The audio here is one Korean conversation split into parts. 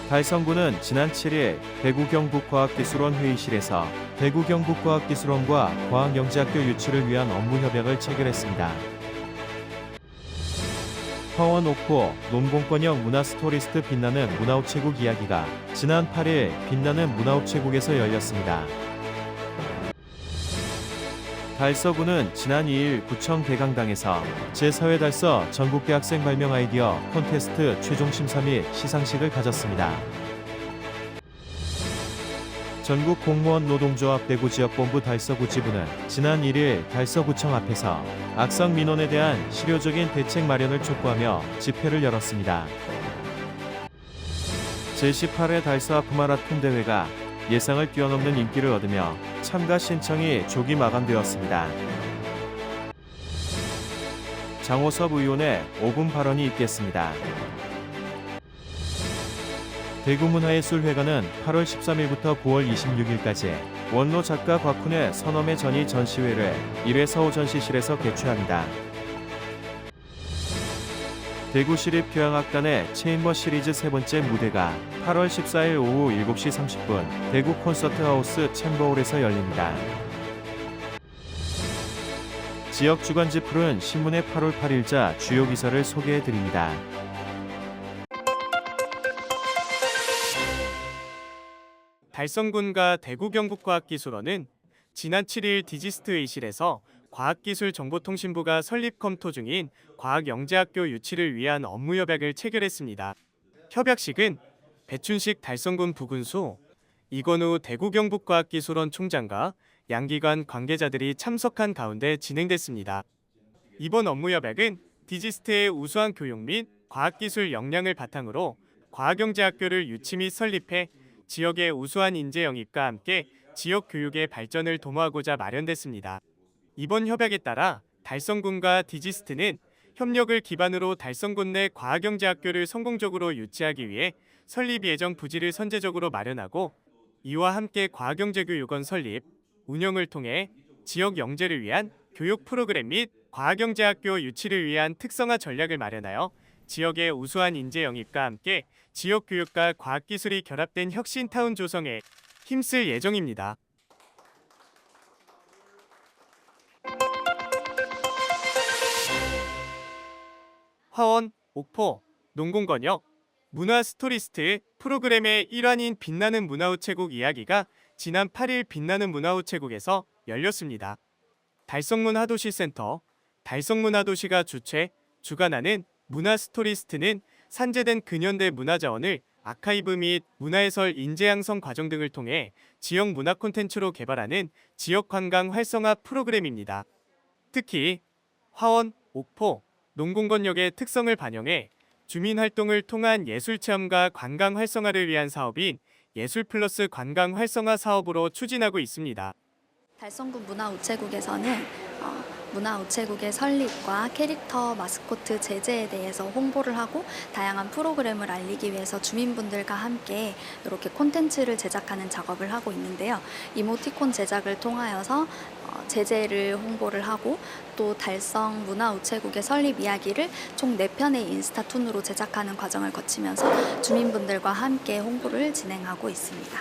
달성군은 지난 7일 대구 경북과학기술원 회의실에서 대구 경북과학기술원과 과학영재학교 유치를 위한 업무협약을 체결했습니다. 화원 옥포 논공권역 문화스토리스트 빛나는 문화우체국 이야기가 지난 8일 빛나는 문화우체국에서 열렸습니다. 달서구는 지난 2일 구청 대강당에서 제4회 달서 전국대학생 발명 아이디어 콘테스트 최종심사 및 시상식을 가졌습니다. 전국공무원 노동조합 대구지역본부 달서구 지부는 지난 1일 달서구청 앞에서 악성 민원에 대한 실효적인 대책 마련을 촉구하며 집회를 열었습니다. 제18회 달서 하프 마라톤 대회가 예상을 뛰어넘는 인기를 얻으며 참가 신청이 조기 마감되었습니다. 장호섭 의원의 5분 발언이 있겠습니다. 대구문화예술회관은 8월 13일부터 9월 26일까지 원로 작가 곽훈의 서너매 전이 전시회를 1회 서호 전시실에서 개최합니다. 대구시립교향악단의 체인버 시리즈 세 번째 무대가 8월 14일 오후 7시 30분 대구 콘서트하우스 챔버홀에서 열립니다. 지역 주간지 풀은 신문의 8월 8일자 주요 기사를 소개해드립니다. 달성군과 대구 경북과학기술원은 지난 7일 디지스트 회의실에서 과학기술정보통신부가 설립 검토 중인 과학영재학교 유치를 위한 업무협약을 체결했습니다. 협약식은 배춘식 달성군 부군수, 이건우 대구 경북과학기술원 총장과 양기관 관계자들이 참석한 가운데 진행됐습니다. 이번 업무협약은 디지스트의 우수한 교육 및 과학기술 역량을 바탕으로 과학영재학교를 유치 및 설립해 지역의 우수한 인재 영입과 함께 지역 교육의 발전을 도모하고자 마련됐습니다. 이번 협약에 따라 달성군과 디지스트는 협력을 기반으로 달성군 내 과학영재학교를 성공적으로 유치하기 위해 설립 예정 부지를 선제적으로 마련하고 이와 함께 과학영재교육원 설립, 운영을 통해 지역 영재를 위한 교육 프로그램 및 과학영재학교 유치를 위한 특성화 전략을 마련하여 지역의 우수한 인재 영입과 함께 지역 교육과 과학기술이 결합된 혁신타운 조성에 힘쓸 예정입니다. 화원, 옥포, 농공권역, 문화스토리스트 프로그램의 일환인 빛나는 문화우체국 이야기가 지난 8일 빛나는 문화우체국에서 열렸습니다. 달성문화도시센터, 달성문화도시가 주관하는 문화스토리스트는 산재된 근현대 문화자원을 아카이브 및 문화해설 인재양성 과정 등을 통해 지역 문화 콘텐츠로 개발하는 지역관광 활성화 프로그램입니다. 특히 화원, 옥포, 농공권역의 특성을 반영해 주민활동을 통한 예술체험과 관광 활성화를 위한 사업인 예술플러스 관광 활성화 사업으로 추진하고 있습니다. 달성군 문화우체국에서는 문화우체국의 설립과 캐릭터 마스코트 제재에 대해서 홍보를 하고 다양한 프로그램을 알리기 위해서 주민분들과 함께 이렇게 콘텐츠를 제작하는 작업을 하고 있는데요. 이모티콘 제작을 통하여서 제재를 홍보를 하고 또 달성 문화우체국의 설립 이야기를 총 4편의 인스타툰으로 제작하는 과정을 거치면서 주민분들과 함께 홍보를 진행하고 있습니다.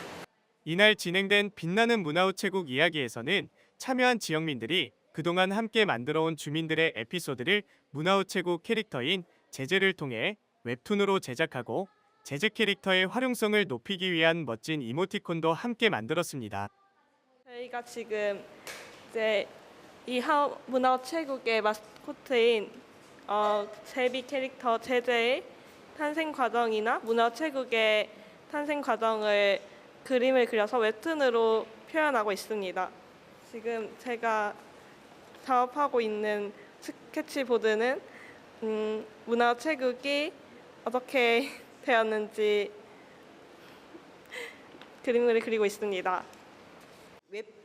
이날 진행된 빛나는 문화우체국 이야기에서는 참여한 지역민들이 그동안 함께 만들어온 주민들의 에피소드를 문화우체국 캐릭터인 제재를 통해 웹툰으로 제작하고 제재 캐릭터의 활용성을 높이기 위한 멋진 이모티콘도 함께 만들었습니다. 저희가 지금 이제 이 문화우체국의 마스코트인 제비 캐릭터 제재의 탄생 과정이나 문화우체국의 탄생 과정을 그림을 그려서 웹툰으로 표현하고 있습니다. 지금 제가 작업하고 있는 스케치보드는 문화우체국이 어떻게 되었는지 그림을 그리고 있습니다.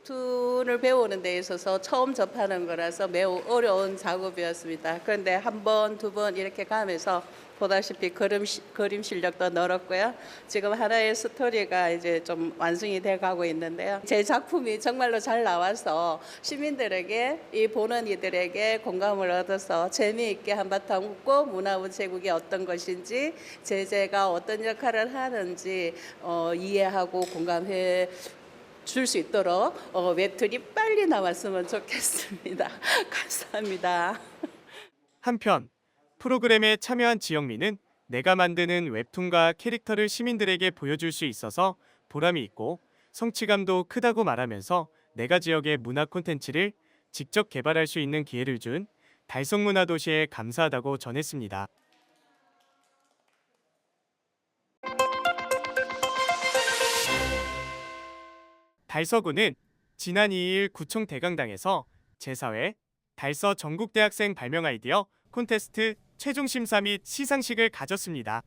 웹툰을 배우는 데 있어서 처음 접하는 거라서 매우 어려운 작업이었습니다. 그런데 한 번, 두 번 이렇게 가면서 보다시피 그림 실력도 늘었고요. 지금 하나의 스토리가 이제 좀 완성이 돼 가고 있는데요. 제 작품이 정말로 잘 나와서 시민들에게, 이 보는 이들에게 공감을 얻어서 재미있게 한바탕 웃고 문화우체국이 어떤 것인지, 제재가 어떤 역할을 하는지 이해하고 공감해 줄 수 있도록 웹툰이 빨리 나왔으면 좋겠습니다. 감사합니다. 한편 프로그램에 참여한 지영미는 내가 만드는 웹툰과 캐릭터를 시민들에게 보여줄 수 있어서 보람이 있고 성취감도 크다고 말하면서 내가 지역의 문화 콘텐츠를 직접 개발할 수 있는 기회를 준 달성문화도시에 감사하다고 전했습니다. 달서구는 지난 2일 구청 대강당에서 제4회 달서 전국대학생 발명 아이디어 콘테스트 최종 심사 및 시상식을 가졌습니다.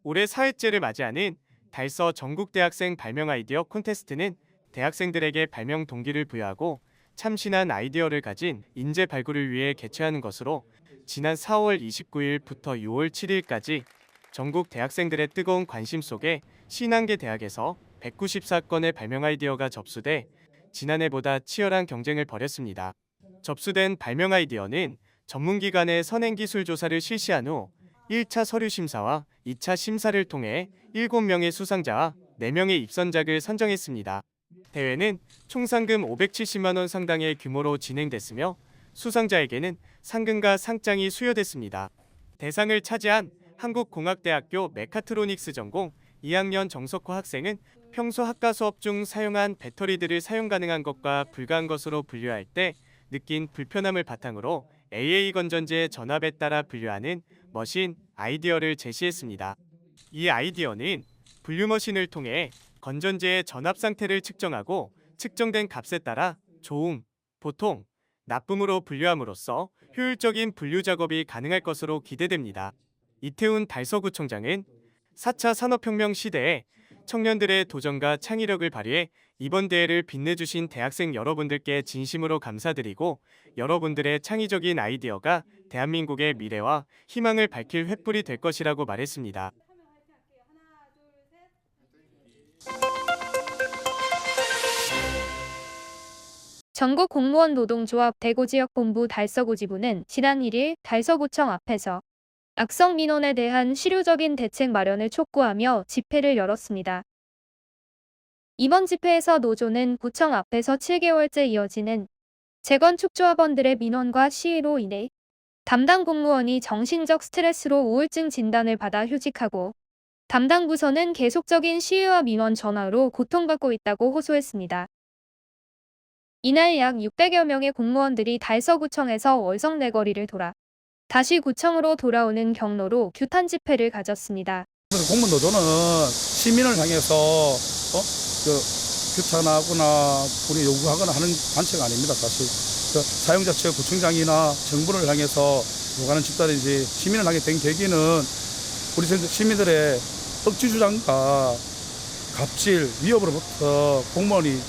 올해 4회째를 맞이하는 달서 전국대학생 발명 아이디어 콘테스트는 대학생들에게 발명 동기를 부여하고 참신한 아이디어를 가진 인재 발굴을 위해 개최하는 것으로 지난 4월 29일부터 6월 7일까지 전국 대학생들의 뜨거운 관심 속에 신한계 대학에서 194건의 발명 아이디어가 접수돼 지난해보다 치열한 경쟁을 벌였습니다. 접수된 발명 아이디어는 전문기관의 선행기술 조사를 실시한 후 1차 서류 심사와 2차 심사를 통해 7명의 수상자와 4명의 입선작을 선정했습니다. 대회는 총 상금 570만 원 상당의 규모로 진행됐으며 수상자에게는 상금과 상장이 수여됐습니다. 대상을 차지한 한국공학대학교 메카트로닉스 전공 2학년 정석호 학생은 평소 학과 수업 중 사용한 배터리들을 사용 가능한 것과 불가한 것으로 분류할 때 느낀 불편함을 바탕으로 AA 건전지의 전압에 따라 분류하는 머신 아이디어를 제시했습니다. 이 아이디어는 분류머신을 통해 건전지의 전압 상태를 측정하고 측정된 값에 따라 좋음, 보통, 나쁨으로 분류함으로써 효율적인 분류 작업이 가능할 것으로 기대됩니다. 이태훈 달서구청장은 4차 산업혁명 시대에 청년들의 도전과 창의력을 발휘해 이번 대회를 빛내주신 대학생 여러분들께 진심으로 감사드리고 여러분들의 창의적인 아이디어가 대한민국의 미래와 희망을 밝힐 횃불이 될 것이라고 말했습니다. 전국공무원노동조합 대구지역본부 달서구 지부는 지난 1일 달서구청 앞에서 악성 민원에 대한 실효적인 대책 마련을 촉구하며 집회를 열었습니다. 이번 집회에서 노조는 구청 앞에서 7개월째 이어지는 재건축 조합원들의 민원과 시위로 인해 담당 공무원이 정신적 스트레스로 우울증 진단을 받아 휴직하고 담당 부서는 계속적인 시위와 민원 전화로 고통받고 있다고 호소했습니다. 이날 약 600여 명의 공무원들이 달서구청에서 월성내거리를 돌아 다시 구청으로 돌아오는 경로로 규탄 집회를 가졌습니다. 공무원 노조는 시민을 향해서 규탄하거나 우리 요구하거나 하는 단체가 아닙니다. 사실 사용자 측 구청장이나 정부를 향해서 요구하는 집단이지 시민을 향해 된 계기는 우리 시민들의 억지 주장과 갑질, 위협으로부터 공무원이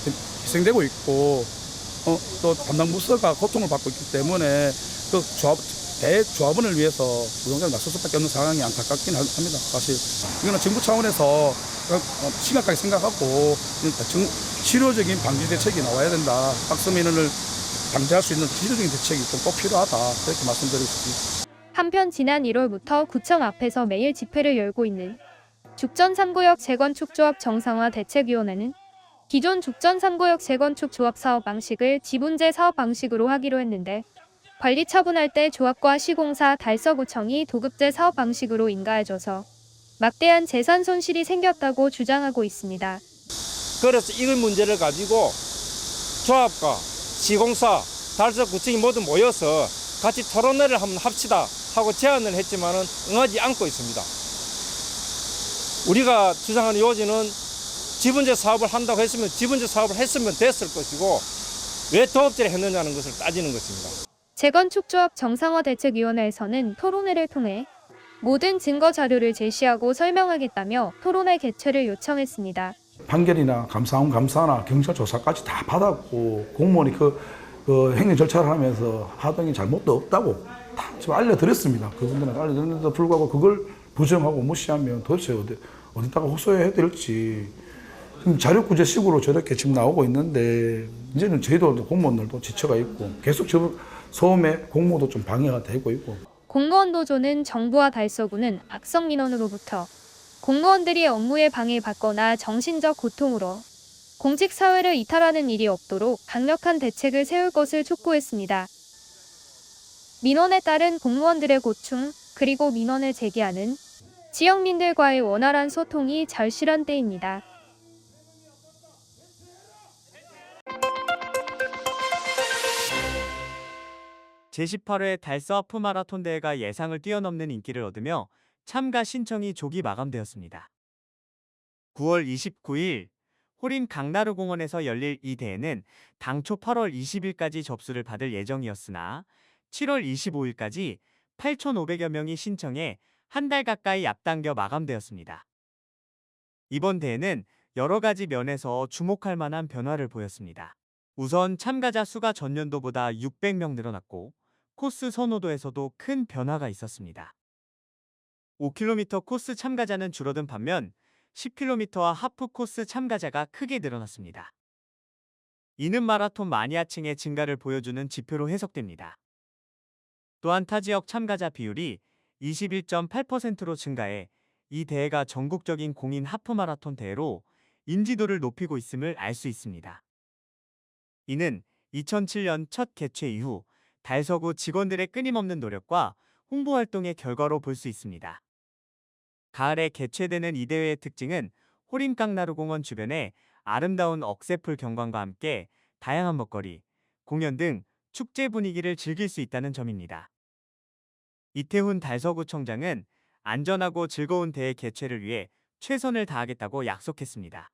희생되고 있고 또 담당 부서가 고통을 받고 있기 때문에 그 대조합원을 위해서 노동자를 나설 수밖에 없는 상황이 안타깝긴 합니다. 사실 이거는 정부 차원에서 심각하게 생각하고 실효적인 방지 대책이 나와야 된다. 악성민원을 방지할 수 있는 실효적인 대책이 좀 꼭 필요하다. 그렇게 말씀드리고 싶습니다. 한편 지난 1월부터 구청 앞에서 매일 집회를 열고 있는 죽전 3구역 재건축조합 정상화 대책위원회는 기존 죽전 3구역 재건축 조합 사업 방식을 지분제 사업 방식으로 하기로 했는데 관리 처분할 때 조합과 시공사 달서구청이 도급제 사업 방식으로 인가해줘서 막대한 재산 손실이 생겼다고 주장하고 있습니다. 그래서 이 문제를 가지고 조합과 시공사, 달서구청이 모두 모여서 같이 토론회를 한번 합시다 하고 제안을 했지만은 응하지 않고 있습니다. 우리가 주장하는 요지는 지분제 사업을 한다고 했으면 지분제 사업을 했으면 됐을 것이고 왜 도급제를 했느냐는 것을 따지는 것입니다. 재건축조합 정상화 대책위원회에서는 토론회를 통해 모든 증거 자료를 제시하고 설명하겠다며 토론회 개최를 요청했습니다. 판결이나 감사나 경찰 조사까지 다 받았고 공무원이 그 행정 절차를 하면서 하던 게 잘못도 없다고 다 지금 알려드렸습니다. 그분들한테 알려드렸는데도 불구하고 그걸 부정하고 무시하면 도대체 어디다가 호소해야 될지 자력구제식으로 저렇게 지금 나오고 있는데 이제는 저희도 공무원들도 지쳐가 있고 계속 저 소음에 공무도 좀 방해가 되고 있고. 공무원 노조는 정부와 달서구는 악성 민원으로부터 공무원들이 업무에 방해받거나 정신적 고통으로 공직 사회를 이탈하는 일이 없도록 강력한 대책을 세울 것을 촉구했습니다. 민원에 따른 공무원들의 고충 그리고 민원을 제기하는 지역민들과의 원활한 소통이 절실한 때입니다. 제18회 달서 하프 마라톤 대회가 예상을 뛰어넘는 인기를 얻으며 참가 신청이 조기 마감되었습니다. 9월 29일 호림 강나루공원에서 열릴 이 대회는 당초 8월 20일까지 접수를 받을 예정이었으나 7월 25일까지 8,500여 명이 신청해 한 달 가까이 앞당겨 마감되었습니다. 이번 대회는 여러 가지 면에서 주목할 만한 변화를 보였습니다. 우선 참가자 수가 전년도보다 600명 늘어났고 코스 선호도에서도 큰 변화가 있었습니다. 5km 코스 참가자는 줄어든 반면 10km와 하프 코스 참가자가 크게 늘어났습니다. 이는 마라톤 마니아층의 증가를 보여주는 지표로 해석됩니다. 또한 타 지역 참가자 비율이 21.8%로 증가해 이 대회가 전국적인 공인 하프 마라톤 대회로 인지도를 높이고 있음을 알 수 있습니다. 이는 2007년 첫 개최 이후 달서구 직원들의 끊임없는 노력과 홍보 활동의 결과로 볼 수 있습니다. 가을에 개최되는 이 대회의 특징은 호림강나루공원 주변에 아름다운 억새풀 경관과 함께 다양한 먹거리, 공연 등 축제 분위기를 즐길 수 있다는 점입니다. 이태훈 달서구청장은 안전하고 즐거운 대회 개최를 위해 최선을 다하겠다고 약속했습니다.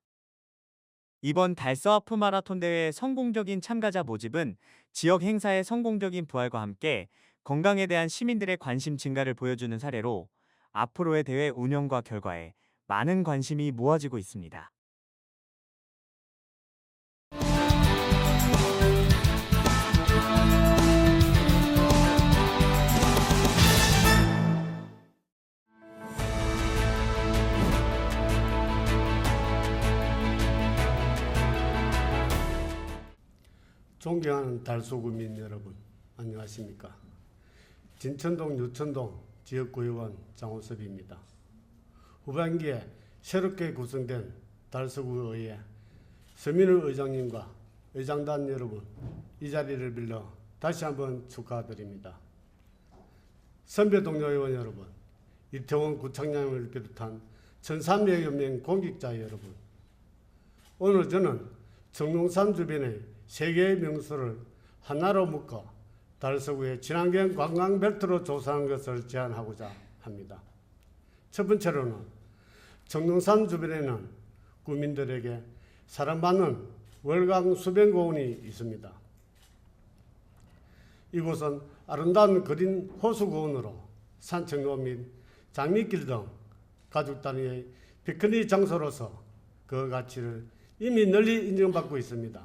이번 달서 하프 마라톤 대회의 성공적인 참가자 모집은 지역 행사의 성공적인 부활과 함께 건강에 대한 시민들의 관심 증가를 보여주는 사례로 앞으로의 대회 운영과 결과에 많은 관심이 모아지고 있습니다. 존경하는 달서구민 여러분, 안녕하십니까? 진천동, 유천동 지역구의원 장호섭입니다. 후반기에 새롭게 구성된 달서구의회 서민우 의장님과 의장단 여러분, 이 자리를 빌려 다시 한번 축하드립니다. 선배 동료 의원 여러분, 이태원 구청장을 비롯한 1,300여 명 공직자 여러분, 오늘 저는 정룡산 주변의 세 개의 명소를 하나로 묶어 달서구의 친환경 관광벨트로 조성하는 것을 제안하고자 합니다. 첫 번째로는 정룡산 주변에는 구민들에게 사랑받는 월강 수변공원이 있습니다. 이곳은 아름다운 그린 호수공원으로 산책로 및 장미길 등 가족 단위의 피크닉 장소로서 그 가치를 이미 널리 인정받고 있습니다.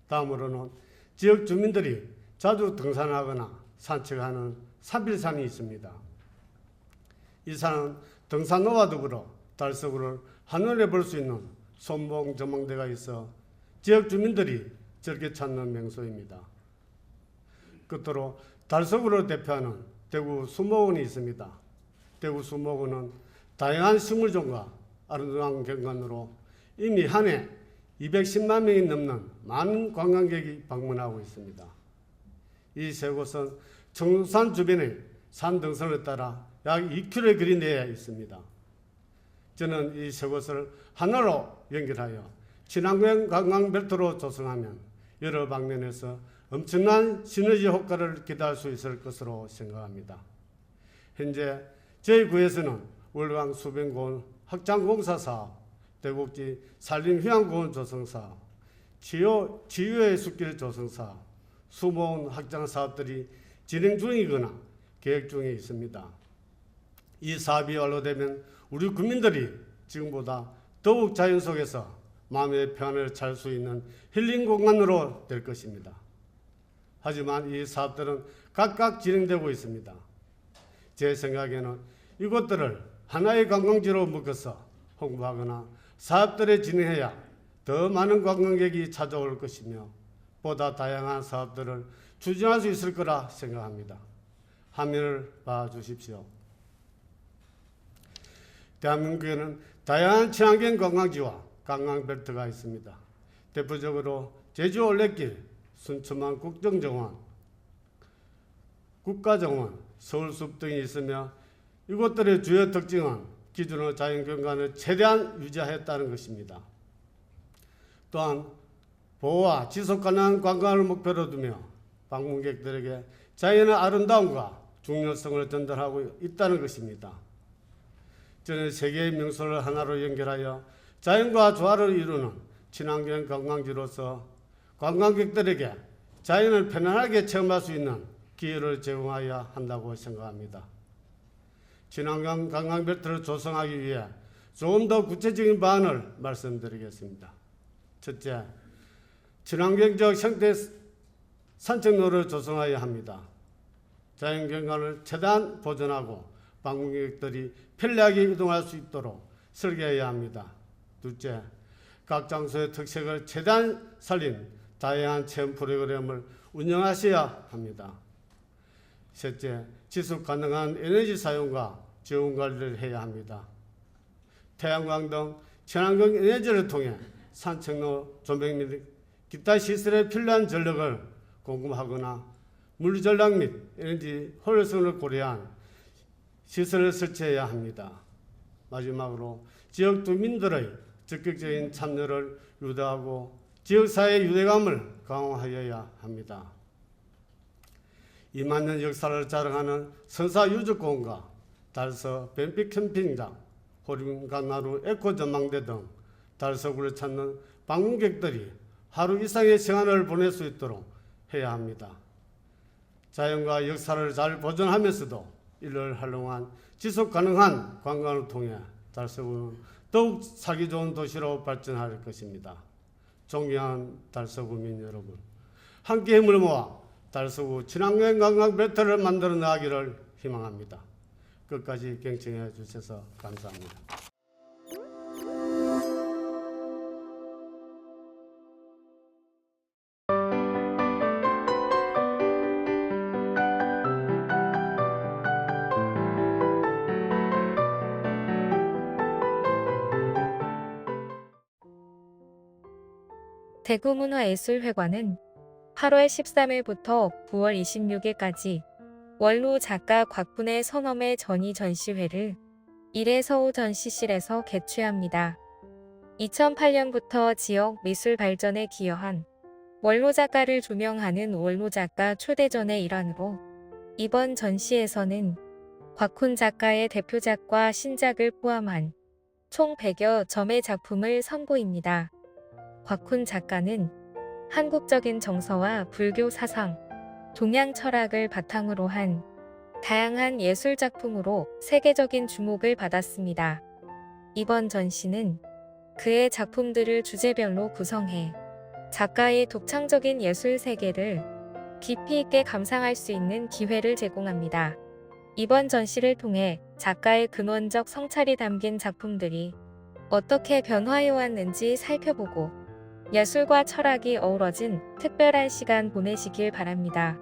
다음으로는 지역 주민들이 자주 등산하거나 산책하는 산빌산이 있습니다. 이 산은 등산로와 더불어 달서구를 한눈에 볼 수 있는 손봉 전망대가 있어 지역 주민들이 즐겨 찾는 명소입니다. 끝으로 달서구를 대표하는 대구 수목원이 있습니다. 대구 수목원은 다양한 식물종과 아름다운 경관으로 이미 한 해 210만 명이 넘는 많은 관광객이 방문하고 있습니다. 이 세 곳은 정룡산 주변의 산 등선을 따라 약 2km의 거리 내에 있습니다. 저는 이 세 곳을 하나로 연결하여 친환경 관광벨트로 조성하면 여러 방면에서 엄청난 시너지 효과를 기대할 수 있을 것으로 생각합니다. 현재 저희 구에서는 월강 수변공원 확장공사 사업, 대곡지 산림휴양공원 조성사업, 지유의 숲길 조성사업, 수목원 확장 사업들이 진행 중이거나 계획 중에 있습니다. 이 사업이 완료되면 우리 국민들이 지금보다 더욱 자연 속에서 마음의 평안을 찾을 수 있는 힐링 공간으로 될 것입니다. 하지만 이 사업들은 각각 진행되고 있습니다. 제 생각에는 이곳들을 하나의 관광지로 묶어서 홍보하거나 사업들을 진행해야 더 많은 관광객이 찾아올 것이며 보다 다양한 사업들을 추진할 수 있을 거라 생각합니다. 화면을 봐주십시오. 대한민국에는 다양한 친환경 관광지와 관광벨트가 있습니다. 대표적으로 제주 올레길, 순천만 국정정원, 국가정원, 서울숲 등이 있으며 이곳들의 주요 특징은 기존의 자연경관을 최대한 유지하였다는 것입니다. 또한 보호와 지속가능한 관광을 목표로 두며 방문객들에게 자연의 아름다움과 중요성을 전달하고 있다는 것입니다. 저는 세계의 명소를 하나로 연결하여 자연과 조화를 이루는 친환경 관광지로서 관광객들에게 자연을 편안하게 체험할 수 있는 기회를 제공해야 한다고 생각합니다. 친환경 관광벨트를 조성하기 위해 조금 더 구체적인 방안을 말씀드리겠습니다. 첫째, 친환경적 형태의 산책로를 조성해야 합니다. 자연경관을 최대한 보존하고 방문객들이 편리하게 이동할 수 있도록 설계해야 합니다. 둘째, 각 장소의 특색을 최대한 살린 다양한 체험 프로그램을 운영하셔야 합니다. 셋째, 지속 가능한 에너지 사용과 재원 관리를 해야 합니다. 태양광 등 친환경 에너지를 통해 산책로, 조명 및 기타 시설에 필요한 전력을 공급하거나 물 전략 및 에너지 효율성을 고려한 시설을 설치해야 합니다. 마지막으로 지역 주민들의 적극적인 참여를 유도하고 지역사회의 유대감을 강화하여야 합니다. 2만 년 역사를 자랑하는 선사유적공원과 달서 뱀픽 캠핑장, 호림강나루 에코전망대 등 달서구를 찾는 방문객들이 하루 이상의 시간을 보낼 수 있도록 해야 합니다. 자연과 역사를 잘 보존하면서도 이를 활용한 지속가능한 관광을 통해 달서구는 더욱 살기 좋은 도시로 발전할 것입니다. 존경하는 달서구민 여러분, 함께 힘을 모아 달서구 친환경 관광 벨트를 만들어 나가기를 희망합니다. 끝까지 경청해 주셔서 감사합니다. 대구문화예술회관은 8월 13일부터 9월 26일까지 원로 작가 곽분의 선엄의 전이 전시회를 1회 서울 전시실에서 개최합니다. 2008년부터 지역 미술 발전에 기여한 원로 작가를 조명하는 원로 작가 초대전의 일환으로 이번 전시에서는 곽훈 작가의 대표작과 신작을 포함한 총 100여 점의 작품을 선보입니다. 곽훈 작가는 한국적인 정서와 불교 사상, 동양 철학을 바탕으로 한 다양한 예술 작품으로 세계적인 주목을 받았습니다. 이번 전시는 그의 작품들을 주제별로 구성해 작가의 독창적인 예술 세계를 깊이 있게 감상할 수 있는 기회를 제공합니다. 이번 전시를 통해 작가의 근원적 성찰이 담긴 작품들이 어떻게 변화해 왔는지 살펴보고 예술과 철학이 어우러진 특별한 시간 보내시길 바랍니다.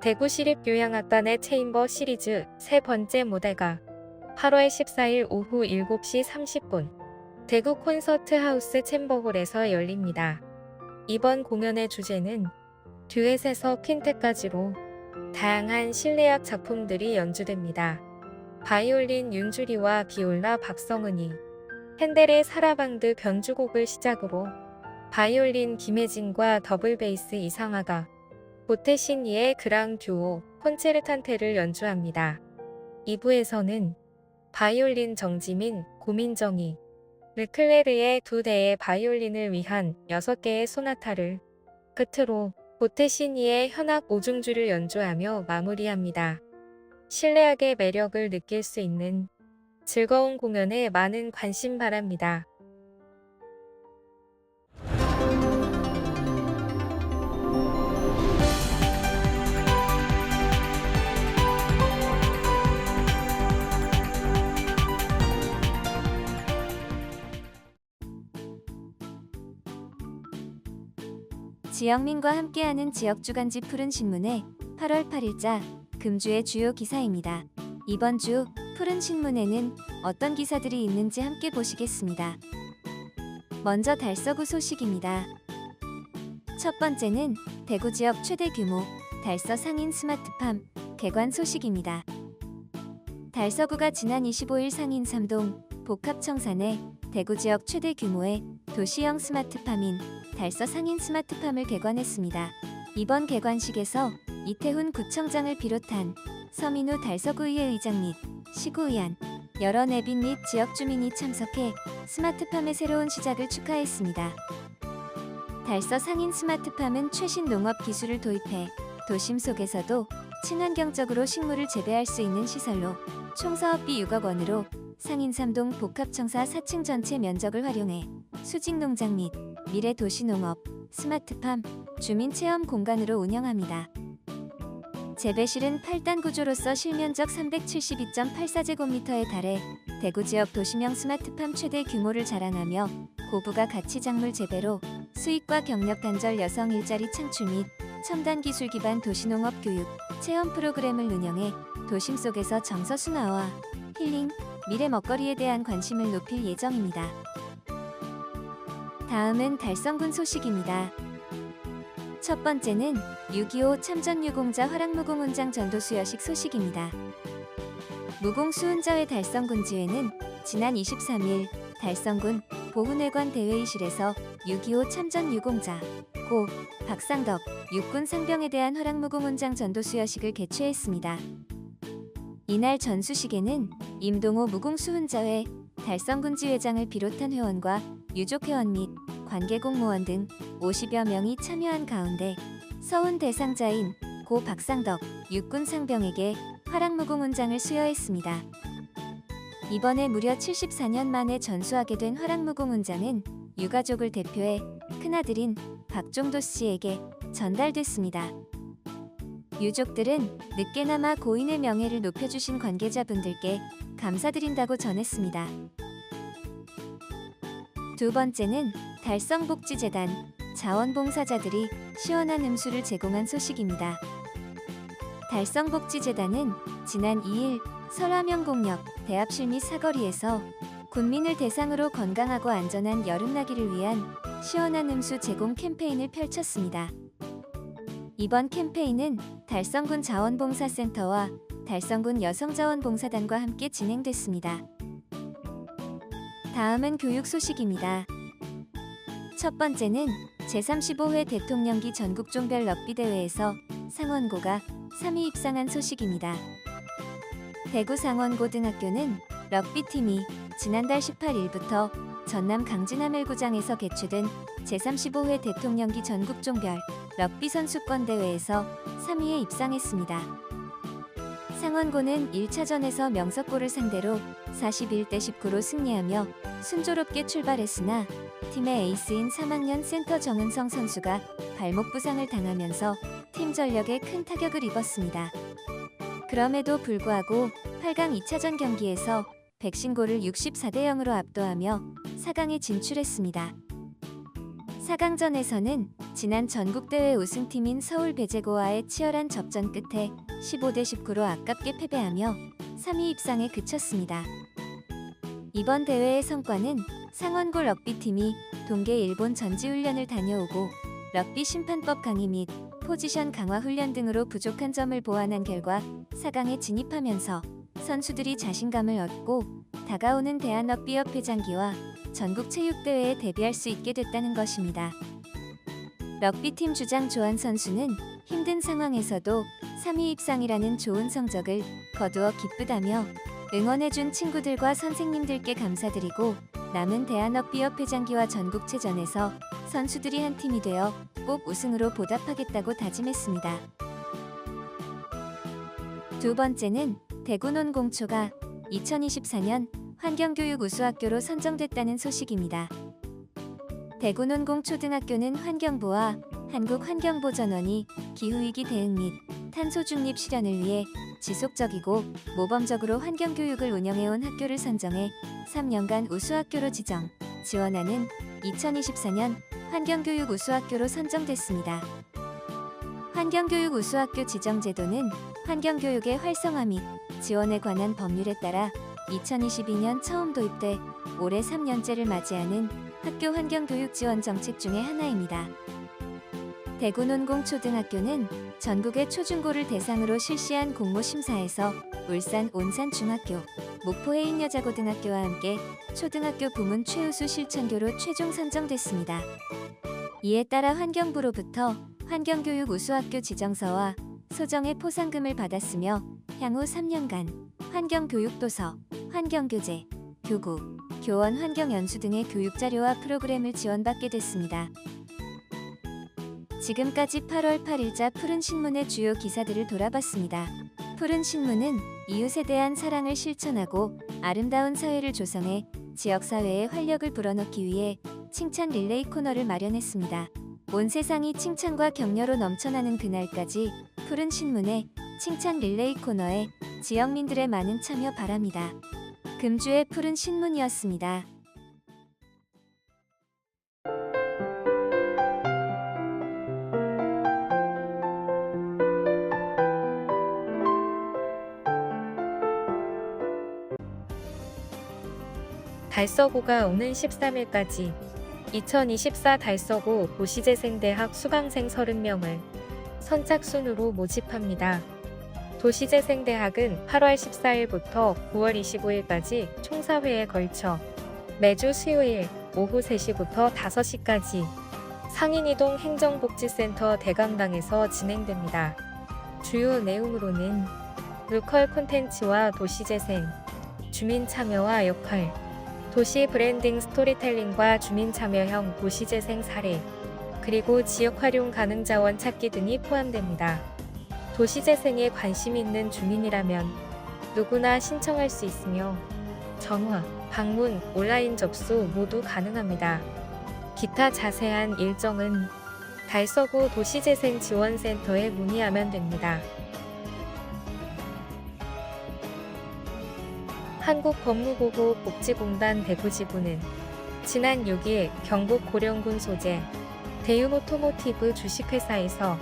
대구시립교향악단의 체인버 시리즈 세 번째 무대가 8월 14일 오후 7시 30분 대구 콘서트하우스 챔버홀에서 열립니다. 이번 공연의 주제는 듀엣에서 퀸텟까지로 다양한 실내악 작품들이 연주됩니다. 바이올린 윤주리와 비올라 박성은이, 핸델의 사라방드 변주곡을 시작으로 바이올린 김혜진과 더블 베이스 이상하가, 보테시니의 그랑 듀오 콘체르탄테를 연주합니다. 2부에서는 바이올린 정지민, 고민정이, 르클레르의 2대의 바이올린을 위한 6개의 소나타를 끝으로 보테시니의 현악 오중주를 연주하며 마무리합니다. 실내악의 매력을 느낄 수 있는 즐거운 공연에 많은 관심 바랍니다. 지영민과 함께하는 지역주간지 푸른 신문의 8월 8일자 금주의 주요 기사입니다. 이번 주 푸른 신문에는 어떤 기사들이 있는지 함께 보시겠습니다. 먼저 달서구 소식입니다. 첫 번째는 대구 지역 최대 규모 달서 상인 스마트팜 개관 소식입니다. 달서구가 지난 25일 상인 3동 복합청사 내 대구 지역 최대 규모의 도시형 스마트팜인 달서 상인 스마트팜을 개관했습니다. 이번 개관식에서 이태훈 구청장을 비롯한 서민우 달서구의회 의장 및 시구의원, 여러 내빈 및 지역 주민이 참석해 스마트팜의 새로운 시작을 축하했습니다. 달서 상인 스마트팜은 최신 농업 기술을 도입해 도심 속에서도 친환경적으로 식물을 재배할 수 있는 시설로 총 사업비 6억 원으로 상인 3동 복합청사 4층 전체 면적을 활용해 수직농장 및 미래 도시농업, 스마트팜, 주민체험 공간으로 운영합니다. 재배실은 8단 구조로서 실면적 372.84제곱미터에 달해 대구 지역 도시명 스마트팜 최대 규모를 자랑하며 고부가 가치 작물 재배로 수익과 경력 단절 여성 일자리 창출 및 첨단 기술 기반 도시농업 교육, 체험 프로그램을 운영해 도심 속에서 정서 순화와 힐링, 미래 먹거리에 대한 관심을 높일 예정입니다. 다음은 달성군 소식입니다. 첫 번째는 6.25 참전유공자 화랑무공훈장 전도수여식 소식입니다. 무공수훈자회 달성군지회는 지난 23일 달성군 보훈회관 대회의실에서 6.25 참전유공자 고 박상덕 육군 상병에 대한 화랑무공훈장 전도수여식을 개최했습니다. 이날 전수식에는 임동호 무공수훈자회 달성군지회장을 비롯한 회원과 유족회원 및 관계공무원 등 50여 명이 참여한 가운데 서훈 대상자인 고 박상덕 육군 상병에게 화랑무공훈장을 수여했습니다. 이번에 무려 74년 만에 전수하게 된 화랑무공훈장은 유가족을 대표해 큰아들인 박종도 씨에게 전달됐습니다. 유족들은 늦게나마 고인의 명예를 높여주신 관계자분들께 감사드린다고 전했습니다. 두 번째는 달성복지재단 자원봉사자들이 시원한 음수를 제공한 소식입니다. 달성복지재단은 지난 2일 설화명곡역 대합실 및 사거리에서 군민을 대상으로 건강하고 안전한 여름나기를 위한 시원한 음수 제공 캠페인을 펼쳤습니다. 이번 캠페인은 달성군 자원봉사센터와 달성군 여성자원봉사단과 함께 진행됐습니다. 다음은 교육 소식입니다. 첫 번째는 제35회 대통령기 전국종별 럭비대회에서 상원고가 3위 입상한 소식입니다. 대구 상원고등학교는 럭비팀이 지난달 18일부터 전남 강진하멜구장에서 개최된 제35회 대통령기 전국종별 럭비 선수권 대회에서 3위에 입상했습니다. 상원고는 1차전에서 명석고를 상대로 41대 19로 승리하며 순조롭게 출발했으나 팀의 에이스인 3학년 센터 정은성 선수가 발목 부상을 당하면서 팀 전력에 큰 타격을 입었습니다. 그럼에도 불구하고 8강 2차전 경기에서 백신고를 64대 0으로 압도하며 4강에 진출했습니다. 4강전에서는 지난 전국대회 우승팀인 서울배제고와의 치열한 접전 끝에 15대 19로 아깝게 패배하며 3위 입상에 그쳤습니다. 이번 대회의 성과는 상원고 럭비팀이 동계 일본 전지훈련을 다녀오고 럭비 심판법 강의 및 포지션 강화 훈련 등으로 부족한 점을 보완한 결과 4강에 진입하면서 선수들이 자신감을 얻고 다가오는 대한럭비협회 장기와 전국체육대회에 데뷔할 수 있게 됐다는 것입니다. 럭비팀 주장 조한 선수는 힘든 상황에서도 3위 입상이라는 좋은 성적을 거두어 기쁘다며 응원해준 친구들과 선생님들께 감사드리고 남은 대한럭비협회 장기와 전국체전에서 선수들이 한 팀이 되어 꼭 우승으로 보답하겠다고 다짐했습니다. 두 번째는 대구논공초가 2024년 환경교육 우수학교로 선정됐다는 소식입니다. 대구논공초등학교는 환경부와 한국환경보전원이 기후위기 대응 및 탄소 중립 실현을 위해 지속적이고 모범적으로 환경교육을 운영해온 학교를 선정해 3년간 우수학교로 지정, 지원하는 2024년 환경교육 우수학교로 선정됐습니다. 환경교육 우수학교 지정 제도는 환경교육의 활성화 및 지원에 관한 법률에 따라 2022년 처음 도입돼 올해 3년째를 맞이하는 학교 환경교육 지원 정책 중의 하나입니다. 대구논공초등학교는 전국의 초중고를 대상으로 실시한 공모심사에서 울산 온산중학교, 목포 해인여자고등학교와 함께 초등학교 부문 최우수 실천교로 최종 선정됐습니다. 이에 따라 환경부로부터 환경교육 우수학교 지정서와 소정의 포상금을 받았으며 향후 3년간 환경교육도서, 환경교재, 교구, 교원 환경연수 등의 교육자료와 프로그램을 지원받게 됐습니다. 지금까지 8월 8일자 푸른신문의 주요 기사들을 돌아봤습니다. 푸른신문은 이웃에 대한 사랑을 실천하고 아름다운 사회를 조성해 지역사회에 활력을 불어넣기 위해 칭찬 릴레이 코너를 마련했습니다. 온 세상이 칭찬과 격려로 넘쳐나는 그날까지 푸른신문의 칭찬 릴레이 코너에 지역민들의 많은 참여 바랍니다. 금주의 푸른신문이었습니다. 달서구가 오는 13일까지 2024 달서구 도시재생대학 수강생 30명을 선착순으로 모집합니다. 도시재생대학은 8월 14일부터 9월 25일까지 총 4회에 걸쳐 매주 수요일 오후 3시부터 5시까지 상인이동 행정복지센터 대강당에서 진행됩니다. 주요 내용으로는 로컬 콘텐츠와 도시재생, 주민 참여와 역할, 도시 브랜딩 스토리텔링과 주민 참여형 도시재생 사례, 그리고 지역 활용 가능 자원 찾기 등이 포함됩니다. 도시재생에 관심 있는 주민이라면 누구나 신청할 수 있으며 전화, 방문, 온라인 접수 모두 가능합니다. 기타 자세한 일정은 달서구 도시재생지원센터에 문의하면 됩니다. 한국법무보호 복지공단 대구지부는 지난 6일 경북 고령군 소재 대윤오토모티브 주식회사에서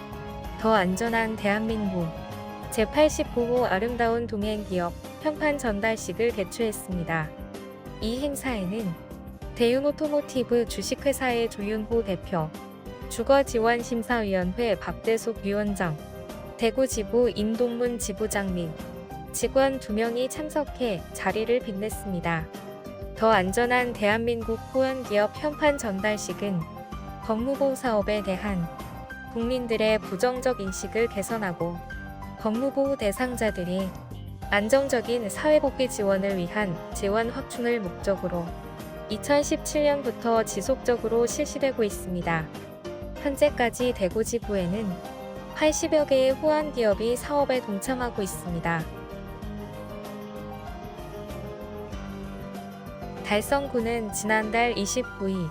더 안전한 대한민국 제89호 아름다운 동행기업 현판 전달식을 개최했습니다. 이 행사에는 대윤오토모티브 주식회사의 조윤호 대표, 주거지원심사위원회 박대숙 위원장, 대구지부 임동문 지부장 및 직원 2명이 참석해 자리를 빛냈습니다. 더 안전한 대한민국 후원기업 현판 전달식은 법무보호 사업에 대한 국민들의 부정적 인식을 개선하고 법무보호 대상자들이 안정적인 사회복귀 지원을 위한 지원 확충을 목적으로 2017년부터 지속적으로 실시되고 있습니다. 현재까지 대구지부에는 80여 개의 후원기업이 사업에 동참하고 있습니다. 달성구는 지난달 29일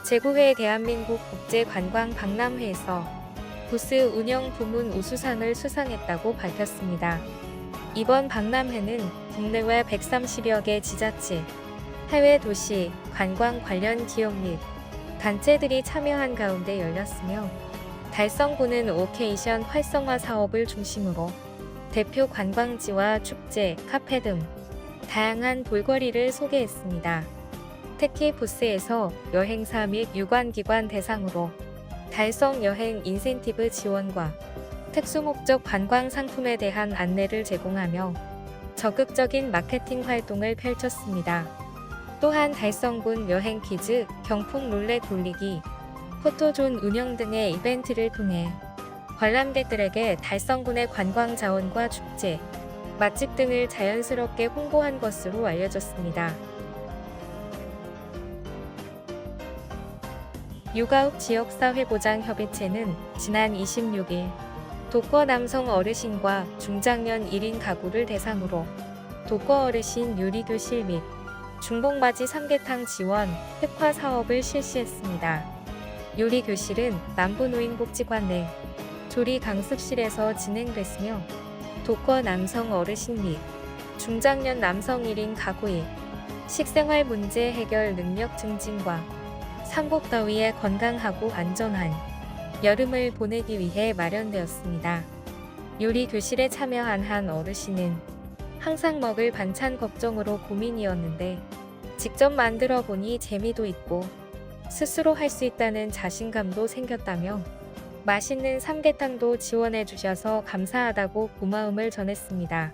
제9회 대한민국 국제관광박람회에서 부스 운영 부문 우수상을 수상했다고 밝혔습니다. 이번 박람회는 국내외 130여 개 지자체, 해외 도시, 관광 관련 기업 및 단체들이 참여한 가운데 열렸으며 달성구는 오케이션 활성화 사업을 중심으로 대표 관광지와 축제, 카페 등 다양한 볼거리를 소개했습니다. 특히 부스에서 여행사 및 유관기관 대상으로 달성 여행 인센티브 지원과 특수목적 관광 상품에 대한 안내를 제공하며 적극적인 마케팅 활동을 펼쳤습니다. 또한 달성군 여행 퀴즈, 경품 룰렛 돌리기, 포토존 운영 등의 이벤트를 통해 관람객들에게 달성군의 관광 자원과 축제, 맛집 등을 자연스럽게 홍보한 것으로 알려졌습니다. 육아욱 지역사회보장협의체는 지난 26일 독거 남성 어르신과 중장년 1인 가구를 대상으로 독거 어르신 요리교실 및 중복맞이 삼계탕 지원 획화 사업을 실시했습니다. 요리교실은 남부노인복지관 내 조리 강습실에서 진행됐으며 독거 남성 어르신 및 중장년 남성 1인 가구의 식생활 문제 해결 능력 증진과 삼복더위에 건강하고 안전한 여름을 보내기 위해 마련되었습니다. 요리 교실에 참여한 한 어르신은 항상 먹을 반찬 걱정으로 고민이었는데 직접 만들어 보니 재미도 있고 스스로 할 수 있다는 자신감도 생겼다며 맛있는 삼계탕도 지원해 주셔서 감사하다고 고마움을 전했습니다.